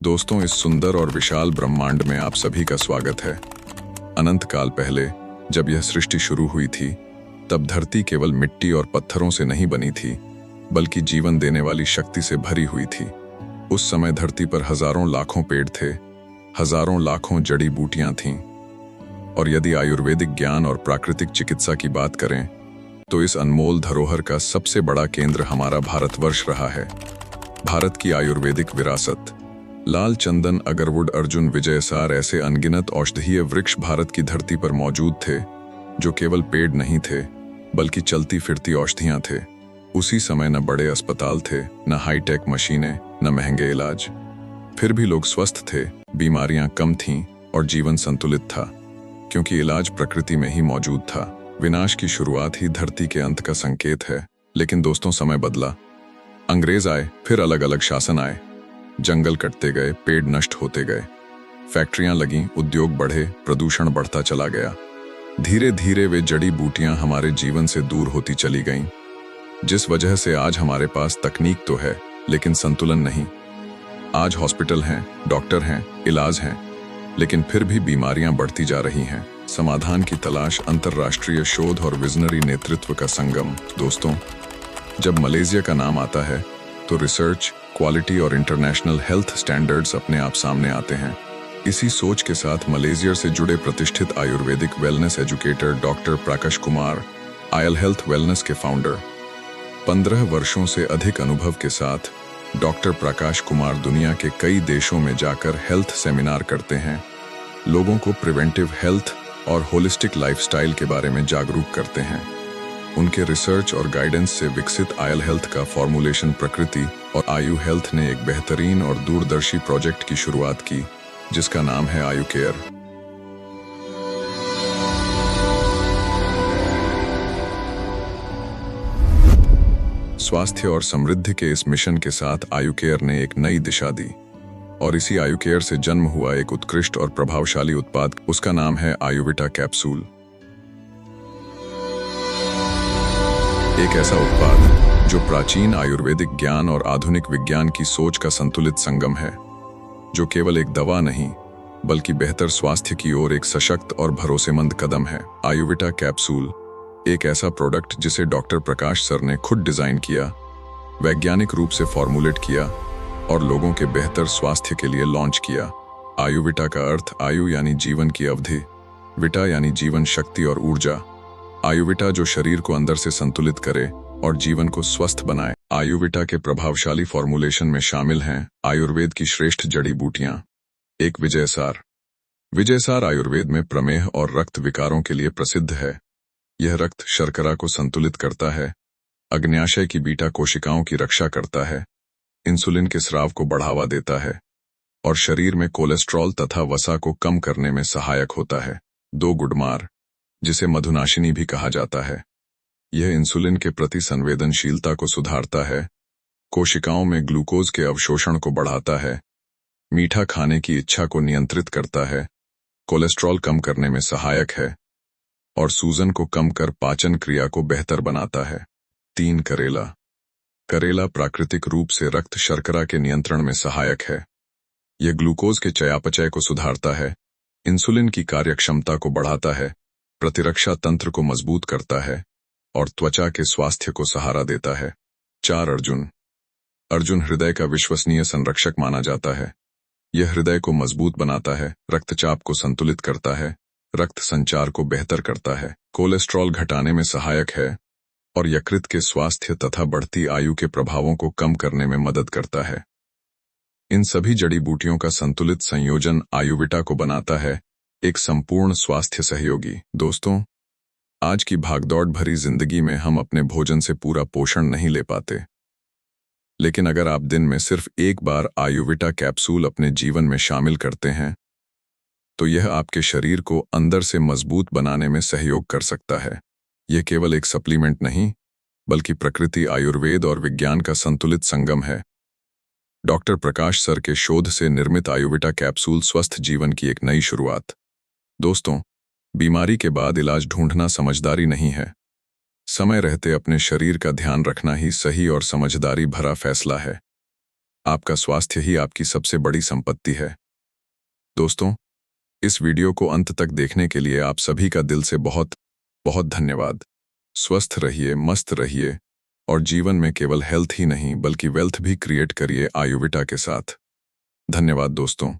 दोस्तों, इस सुंदर और विशाल ब्रह्मांड में आप सभी का स्वागत है। अनंत काल पहले जब यह सृष्टि शुरू हुई थी, तब धरती केवल मिट्टी और पत्थरों से नहीं बनी थी, बल्कि जीवन देने वाली शक्ति से भरी हुई थी। उस समय धरती पर हजारों लाखों पेड़ थे, हजारों लाखों जड़ी बूटियां थीं। और यदि आयुर्वेदिक ज्ञान और प्राकृतिक चिकित्सा की बात करें, तो इस अनमोल धरोहर का सबसे बड़ा केंद्र हमारा भारतवर्ष रहा है। भारत की आयुर्वेदिक विरासत। लाल चंदन, अगरवुड, अर्जुन, विजयसार ऐसे अनगिनत औषधीय वृक्ष भारत की धरती पर मौजूद थे, जो केवल पेड़ नहीं थे, बल्कि चलती फिरती औषधियां थे। उसी समय न बड़े अस्पताल थे, न हाईटेक मशीनें, न महंगे इलाज। फिर भी लोग स्वस्थ थे, बीमारियां कम थीं और जीवन संतुलित था, क्योंकि इलाज प्रकृति में ही मौजूद था। विनाश की शुरुआत ही धरती के अंत का संकेत है। लेकिन दोस्तों, समय बदला। अंग्रेज आए, फिर अलग अलग शासन आए। जंगल कटते गए, पेड़ नष्ट होते गए, फैक्ट्रियां लगीं, उद्योग बढ़े, प्रदूषण बढ़ता चला गया। धीरे धीरे वे जड़ी बूटियां हमारे जीवन से दूर होती चली गईं, जिस वजह से आज हमारे पास तकनीक तो है, लेकिन संतुलन नहीं। आज हॉस्पिटल हैं, डॉक्टर हैं, इलाज हैं, लेकिन फिर भी बीमारियां बढ़ती जा रही हैं। समाधान की तलाश, अंतर्राष्ट्रीय शोध और विजनरी नेतृत्व का संगम। दोस्तों, जब मलेशिया का नाम आता है, तो रिसर्च, क्वालिटी और इंटरनेशनल हेल्थ स्टैंडर्ड्स अपने आप सामने आते हैं। इसी सोच के साथ मलेशिया से जुड़े प्रतिष्ठित Ayurvedic wellness educator doctor Prakash Kumar, oil health wellness के फाउंडर, 15 वर्षों से अधिक अनुभव के साथ डॉक्टर प्रकाश कुमार दुनिया के कई देशों में जाकर हेल्थ सेमिनार करते हैं, लोगों को प्रिवेंटिव हेल्थ और होलिस्टिक लाइफस्टाइल के बारे में जागरूक करते हैं। उनके रिसर्च और गाइडेंस से विकसित आयल हेल्थ का फॉर्मुलेशन प्रकृति और आयु हेल्थ ने एक बेहतरीन और दूरदर्शी प्रोजेक्ट की शुरुआत की, जिसका नाम है आयु केयर। स्वास्थ्य और समृद्धि के इस मिशन के साथ आयु केयर ने एक नई दिशा दी, और इसी आयु केयर से जन्म हुआ एक उत्कृष्ट और प्रभावशाली उत्पाद। उसका नाम है आयुविटा कैप्सूल। एक ऐसा उत्पाद जो प्राचीन आयुर्वेदिक ज्ञान और आधुनिक विज्ञान की सोच का संतुलित संगम है, जो केवल एक दवा नहीं, बल्कि बेहतर स्वास्थ्य की ओर एक सशक्त और भरोसेमंद कदम है। आयुविटा कैप्सूल एक ऐसा प्रोडक्ट जिसे डॉक्टर प्रकाश सर ने खुद डिजाइन किया, वैज्ञानिक रूप से फॉर्मुलेट किया और लोगों के बेहतर स्वास्थ्य के लिए लॉन्च किया। आयुविटा का अर्थ आयु यानी जीवन की अवधि, विटा यानी जीवन शक्ति और ऊर्जा। आयुविटा जो शरीर को अंदर से संतुलित करे और जीवन को स्वस्थ बनाए। आयुविटा के प्रभावशाली फॉर्मुलेशन में शामिल हैं आयुर्वेद की श्रेष्ठ जड़ी बूटियां। एक विजयसार। विजयसार आयुर्वेद में प्रमेह और रक्त विकारों के लिए प्रसिद्ध है। यह रक्त शर्करा को संतुलित करता है, अग्न्याशय की बीटा कोशिकाओं की रक्षा करता है, इंसुलिन के स्राव को बढ़ावा देता है और शरीर में कोलेस्ट्रॉल तथा वसा को कम करने में सहायक होता है। दो गुडमार, जिसे मधुनाशिनी भी कहा जाता है, यह इंसुलिन के प्रति संवेदनशीलता को सुधारता है, कोशिकाओं में ग्लूकोज के अवशोषण को बढ़ाता है, मीठा खाने की इच्छा को नियंत्रित करता है, कोलेस्ट्रॉल कम करने में सहायक है और सूजन को कम कर पाचन क्रिया को बेहतर बनाता है। 3 करेला। करेला प्राकृतिक रूप से रक्त शर्करा के नियंत्रण में सहायक है। यह ग्लूकोज के चयापचय को सुधारता है, इंसुलिन की कार्यक्षमता को बढ़ाता है, प्रतिरक्षा तंत्र को मजबूत करता है और त्वचा के स्वास्थ्य को सहारा देता है। 4 अर्जुन। अर्जुन हृदय का विश्वसनीय संरक्षक माना जाता है। यह हृदय को मजबूत बनाता है, रक्तचाप को संतुलित करता है, रक्त संचार को बेहतर करता है, कोलेस्ट्रॉल घटाने में सहायक है और यकृत के स्वास्थ्य तथा बढ़ती आयु के प्रभावों को कम करने में मदद करता है। इन सभी जड़ी बूटियों का संतुलित संयोजन आयुविटा को बनाता है एक संपूर्ण स्वास्थ्य सहयोगी। दोस्तों, आज की भागदौड़ भरी जिंदगी में हम अपने भोजन से पूरा पोषण नहीं ले पाते, लेकिन अगर आप दिन में सिर्फ एक बार आयुविटा कैप्सूल अपने जीवन में शामिल करते हैं, तो यह आपके शरीर को अंदर से मजबूत बनाने में सहयोग कर सकता है। यह केवल एक सप्लीमेंट नहीं, बल्कि प्रकृति, आयुर्वेद और विज्ञान का संतुलित संगम है। डॉक्टर प्रकाश सर के शोध से निर्मित आयुविटा कैप्सूल स्वस्थ जीवन की एक नई शुरुआत। दोस्तों, बीमारी के बाद इलाज ढूंढना समझदारी नहीं है। समय रहते अपने शरीर का ध्यान रखना ही सही और समझदारी भरा फैसला है। आपका स्वास्थ्य ही आपकी सबसे बड़ी संपत्ति है। दोस्तों, इस वीडियो को अंत तक देखने के लिए आप सभी का दिल से बहुत बहुत धन्यवाद। स्वस्थ रहिए, मस्त रहिए और जीवन में केवल हेल्थ ही नहीं बल्कि वेल्थ भी क्रिएट करिए आयुर्वेदा के साथ। धन्यवाद दोस्तों।